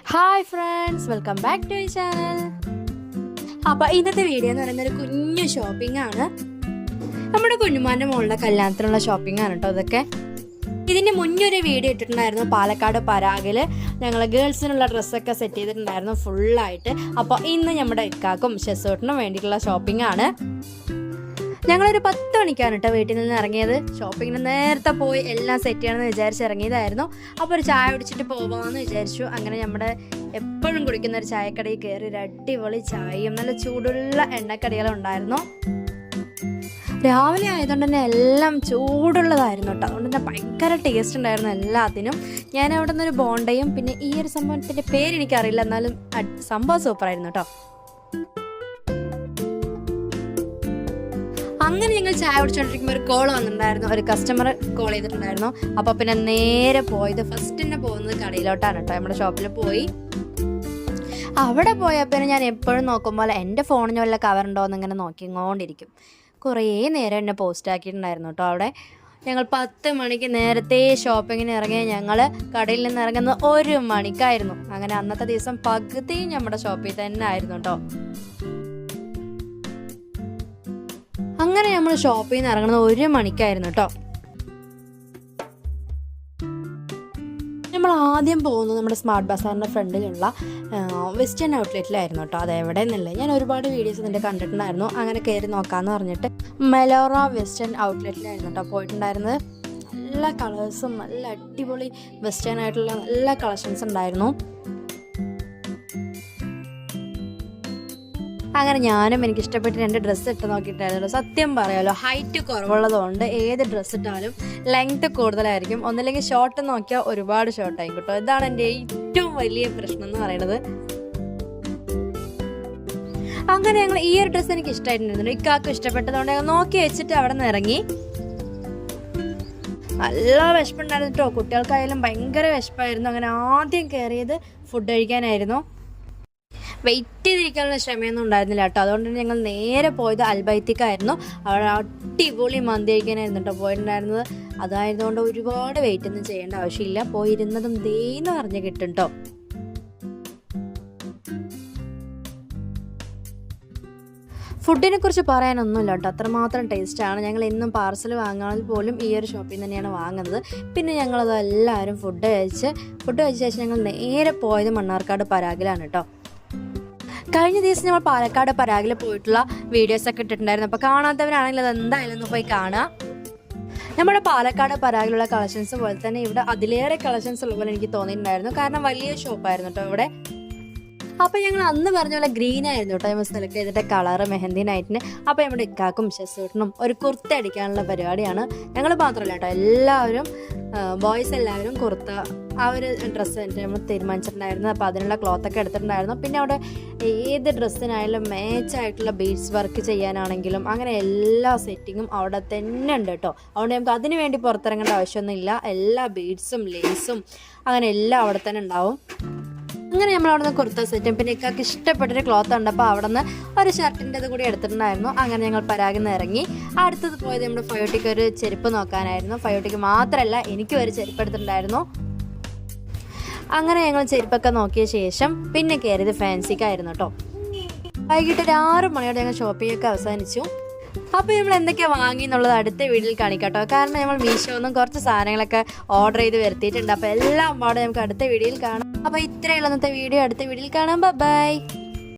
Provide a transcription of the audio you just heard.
Hi friends, welcome back to my channel. അപ്പോൾ ഇന്നത്തെ video എന്ന് പറയുന്നത് ഒരു കുഞ്ഞു ഷോപ്പിംഗ് ആണ്. നമ്മുടെ കുഞ്ഞുമാൻ്റെ മോളുടെ കല്യാണത്തിനുള്ള ഷോപ്പിംഗ് ആണ് കേട്ടോ ഇതൊക്കെ. ഇതിൻ്റെ മുന്നൊരു വീഡിയോ ഇട്ടിട്ടുണ്ടായിരുന്നു. പാലക്കാട് പരാഗിൽ ഞങ്ങൾ ഗേൾസിനുള്ള ഡ്രസ്സൊക്കെ സെറ്റ് ചെയ്തിട്ടുണ്ടായിരുന്നു ഫുള്ളായിട്ട്. അപ്പോൾ ഇന്ന് നമ്മുടെ ഇക്കാക്കും ഷെസോട്ടിനും വേണ്ടിയിട്ടുള്ള ഷോപ്പിംഗ് ആണ്. ഞങ്ങളൊരു 10 മണിക്കാണ് കേട്ടോ വീട്ടിൽ നിന്ന് ഇറങ്ങിയത്. ഷോപ്പിങ്ങിന് നേരത്തെ പോയി എല്ലാം സെറ്റ് ചെയ്യണമെന്ന് വിചാരിച്ച് ഇറങ്ങിയതായിരുന്നു. അപ്പോൾ ഒരു ചായ കുടിച്ചിട്ട് പോകാമെന്ന് വിചാരിച്ചു. അങ്ങനെ നമ്മുടെ എപ്പോഴും കുടിക്കുന്ന ഒരു ചായക്കടയിൽ കയറി ഒരു അടിപൊളി ചായയും നല്ല ചൂടുള്ള എണ്ണക്കടികളും ഉണ്ടായിരുന്നു. രാവിലെ ആയതുകൊണ്ട് തന്നെ എല്ലാം ചൂടുള്ളതായിരുന്നു കേട്ടോ. അതുകൊണ്ട് തന്നെ ഭയങ്കര ടേസ്റ്റ് ഉണ്ടായിരുന്നു എല്ലാത്തിനും. ഞാൻ അവിടെ നിന്നൊരു ബോണ്ടയും പിന്നെ ഈ ഒരു സംഭവത്തിൻ്റെ പേരെനിക്കറിയില്ല, എന്നാലും സംഭവം സൂപ്പറായിരുന്നു കേട്ടോ. അങ്ങനെ ഞങ്ങൾ ചായ കുടിച്ചുകൊണ്ടിരിക്കുമ്പോൾ ഒരു കോൾ വന്നിട്ടുണ്ടായിരുന്നു. ഒരു കസ്റ്റമർ കോൾ ചെയ്തിട്ടുണ്ടായിരുന്നു. അപ്പോൾ പിന്നെ നേരെ പോയത് ഫസ്റ്റ് തന്നെ പോകുന്നത് കടയിലോട്ടാണ് കേട്ടോ. നമ്മുടെ ഷോപ്പിൽ പോയി അവിടെ പോയപ്പോൾ ഞാൻ എപ്പോഴും നോക്കുമ്പോൾ എൻ്റെ ഫോണിന് വല്ല കവറുണ്ടോ എന്ന് ഇങ്ങനെ നോക്കിക്കൊണ്ടിരിക്കും. കുറേ നേരം എന്നെ പോസ്റ്റ് ആക്കിയിട്ടുണ്ടായിരുന്നു കേട്ടോ. അവിടെ ഞങ്ങൾ 10 മണിക്ക് നേരത്തെ ഷോപ്പിങ്ങിന് ഇറങ്ങിയ ഞങ്ങൾ കടയിൽ നിന്ന് ഇറങ്ങുന്നത് 1 മണിക്കായിരുന്നു. അങ്ങനെ അന്നത്തെ ദിവസം പകുതിയും നമ്മുടെ ഷോപ്പിൽ തന്നെ ആയിരുന്നു കേട്ടോ. അങ്ങനെ നമ്മൾ ഷോപ്പിൽ നിന്ന് ഇറങ്ങുന്നത് 1 മണിക്കായിരുന്നു കേട്ടോ. നമ്മൾ ആദ്യം പോകുന്നത് നമ്മുടെ സ്മാർട്ട് ബസാറിൻ്റെ ഫ്രണ്ടിലുള്ള വെസ്റ്റേൺ ഔട്ട്ലെറ്റിലായിരുന്നു കേട്ടോ. അതെവിടെ നിന്നല്ലേ, ഞാൻ ഒരുപാട് വീഡിയോസ് ഇതിൻ്റെ കണ്ടിട്ടുണ്ടായിരുന്നു. അങ്ങനെ കയറി നോക്കാമെന്ന് പറഞ്ഞിട്ട് മെലോറ വെസ്റ്റേൺ ഔട്ട്ലെറ്റിലായിരുന്നു കേട്ടോ പോയിട്ടുണ്ടായിരുന്നത്. നല്ല കളേഴ്സും നല്ല അടിപൊളി വെസ്റ്റേൺ ആയിട്ടുള്ള നല്ല കളക്ഷൻസ് ഉണ്ടായിരുന്നു. അങ്ങനെ ഞാനും എനിക്ക് ഇഷ്ടപ്പെട്ട് 2 ഡ്രസ്സ് ഇട്ട് നോക്കിയിട്ടായിരുന്നു. സത്യം പറയാമല്ലോ, ഹൈറ്റ് കുറവുള്ളതുകൊണ്ട് ഏത് ഡ്രസ്സ് ഇട്ടാലും ലെങ്ത് കൂടുതലായിരിക്കും. ഒന്നില്ലെങ്കിൽ ഷോർട്ട് നോക്കിയാൽ ഒരുപാട് ഷോർട്ടായി കേട്ടോ. ഇതാണ് എൻ്റെ ഏറ്റവും വലിയ പ്രശ്നം എന്ന് പറയുന്നത്. അങ്ങനെ ഞങ്ങൾ ഈ ഒരു ഡ്രസ്സ് എനിക്ക് ഇഷ്ടമായിട്ടുണ്ടായിരുന്നു. ഇക്കാക്കും ഇഷ്ടപ്പെട്ടതുകൊണ്ട് ഞങ്ങൾ നോക്കി വെച്ചിട്ട് അവിടെ നിന്ന് ഇറങ്ങി. നല്ല വിശപ്പുണ്ടായിരുന്നു കേട്ടോ. കുട്ടികൾക്കായാലും ഭയങ്കര വിശപ്പായിരുന്നു. അങ്ങനെ ആദ്യം കയറിയത് ഫുഡ് കഴിക്കാനായിരുന്നു. വെയിറ്റ് ചെയ്തിരിക്കാനുള്ള ക്ഷമയൊന്നും ഉണ്ടായിരുന്നില്ല കേട്ടോ. അതുകൊണ്ട് തന്നെ ഞങ്ങൾ നേരെ പോയത് അൽബൈത്തിക്കായിരുന്നു. അവിടെ അടിപൊളി മന്തി കഴിക്കാനായിരുന്നു കേട്ടോ പോയിട്ടുണ്ടായിരുന്നത്. അതായതുകൊണ്ട് ഒരുപാട് വെയിറ്റ് ഒന്നും ചെയ്യേണ്ട ആവശ്യമില്ല. പോയിരുന്നതും ദേന്ന് പറഞ്ഞ് കിട്ടും കേട്ടോ. ഫുഡിനെ കുറിച്ച് പറയാനൊന്നുമില്ല കേട്ടോ, അത്രമാത്രം ടേസ്റ്റാണ്. ഞങ്ങൾ എന്നും പാർസൽ വാങ്ങാൻ പോലും ഈ ഒരു ഷോപ്പിൽ നിന്ന് തന്നെയാണ് വാങ്ങുന്നത്. പിന്നെ ഞങ്ങളത് എല്ലാവരും ഫുഡ് കഴിച്ച ശേഷം ഞങ്ങൾ നേരെ പോയത് മണ്ണാർക്കാട് പരാഗിലാണ് കേട്ടോ. കഴിഞ്ഞ ദിവസം നമ്മൾ പാലക്കാട് പരാഗിൽ പോയിട്ടുള്ള വീഡിയോസൊക്കെ ഇട്ടിട്ടുണ്ടായിരുന്നു. അപ്പോൾ കാണാത്തവരാണെങ്കിൽ അത് എന്തായാലും ഒന്ന് പോയി കാണുക. നമ്മുടെ പാലക്കാട് പരാഗിലുള്ള കളക്ഷൻസ് പോലെ തന്നെ ഇവിടെ അതിലേറെ കളക്ഷൻസ് ഉള്ള പോലെ എനിക്ക് തോന്നിയിട്ടുണ്ടായിരുന്നു. കാരണം വലിയ ഷോപ്പായിരുന്നു കേട്ടോ ഇവിടെ. അപ്പോൾ ഞങ്ങൾ അന്ന് പറഞ്ഞ പോലെ ഗ്രീൻ ആയിരുന്നു കേട്ടോ നമ്മൾ സെലക്ട് ചെയ്തിട്ട് കളറ് മെഹന്തി നൈറ്റിന്. അപ്പോൾ നമ്മുടെ ഇക്കാക്കും ഷെസൂട്ടിനും ഒരു കുർത്ത അടിക്കാനുള്ള പരിപാടിയാണ്. ഞങ്ങൾ മാത്രമല്ല കേട്ടോ, എല്ലാവരും ബോയ്സ് എല്ലാവരും കുർത്ത ആ ഒരു ഡ്രസ്സ് നമ്മൾ തീരുമാനിച്ചിട്ടുണ്ടായിരുന്നു. അപ്പോൾ അതിനുള്ള ക്ലോത്തൊക്കെ എടുത്തിട്ടുണ്ടായിരുന്നു. പിന്നെ അവിടെ ഏത് ഡ്രസ്സിനായാലും മാച്ചായിട്ടുള്ള ബീഡ്സ് വർക്ക് ചെയ്യാനാണെങ്കിലും അങ്ങനെ എല്ലാ സെറ്റിങ്ങും അവിടെ തന്നെ ഉണ്ട് കേട്ടോ. അതുകൊണ്ട് നമുക്ക് അതിന് വേണ്ടി പുറത്തിറങ്ങേണ്ട ആവശ്യമൊന്നുമില്ല. എല്ലാ ബീഡ്സും ലേസും അങ്ങനെ എല്ലാം അവിടെ തന്നെ ഉണ്ടാവും. അങ്ങനെ നമ്മൾ അവിടെ നിന്ന് കുർത്ത സെറ്റും പിന്നെ ഇക്കാക്ക് ഇഷ്ടപ്പെട്ടൊരു ക്ലോത്ത് ഉണ്ട്. അപ്പോൾ അവിടെ നിന്ന് ഒരു ഷർട്ടിൻ്റെ കൂടി എടുത്തിട്ടുണ്ടായിരുന്നു. അങ്ങനെ ഞങ്ങൾ പരാഗിൽ നിന്ന് ഇറങ്ങി. അടുത്തത് പോയത് നമ്മുടെ ഫയോട്ടിക്ക് ഒരു ചെരുപ്പ് നോക്കാനായിരുന്നു. ഫയോട്ടിക്ക് മാത്രമല്ല എനിക്കും ഒരു ചെരുപ്പ് എടുത്തിട്ടുണ്ടായിരുന്നു. അങ്ങനെ ഞങ്ങൾ ചെരുപ്പൊക്കെ നോക്കിയ ശേഷം പിന്നെ കയറിയത് ഫാൻസിക്കായിരുന്നു കേട്ടോ. വൈകിട്ട് ഒരു 6 മണിയോടെ ഞങ്ങൾ ഷോപ്പിംഗ് ഒക്കെ അവസാനിച്ചു. അപ്പോൾ നമ്മൾ എന്തൊക്കെയാണ് വാങ്ങി എന്നുള്ളത് അടുത്ത വീഡിയോയിൽ കാണിക്കട്ടോ. കാരണം നമ്മൾ മീഷോന്നും കുറച്ച് സാധനങ്ങളൊക്കെ ഓർഡർ ചെയ്ത് വരുത്തിയിട്ടുണ്ട്. അപ്പോൾ എല്ലാം പാടെ നമുക്ക് അടുത്ത വീഡിയോയിൽ കാണാം. അപ്പോൾ ഇത്രയുള്ള ഇന്നത്തെ വീഡിയോ. അടുത്ത വീഡിയോയിൽ കാണാം. ബൈ.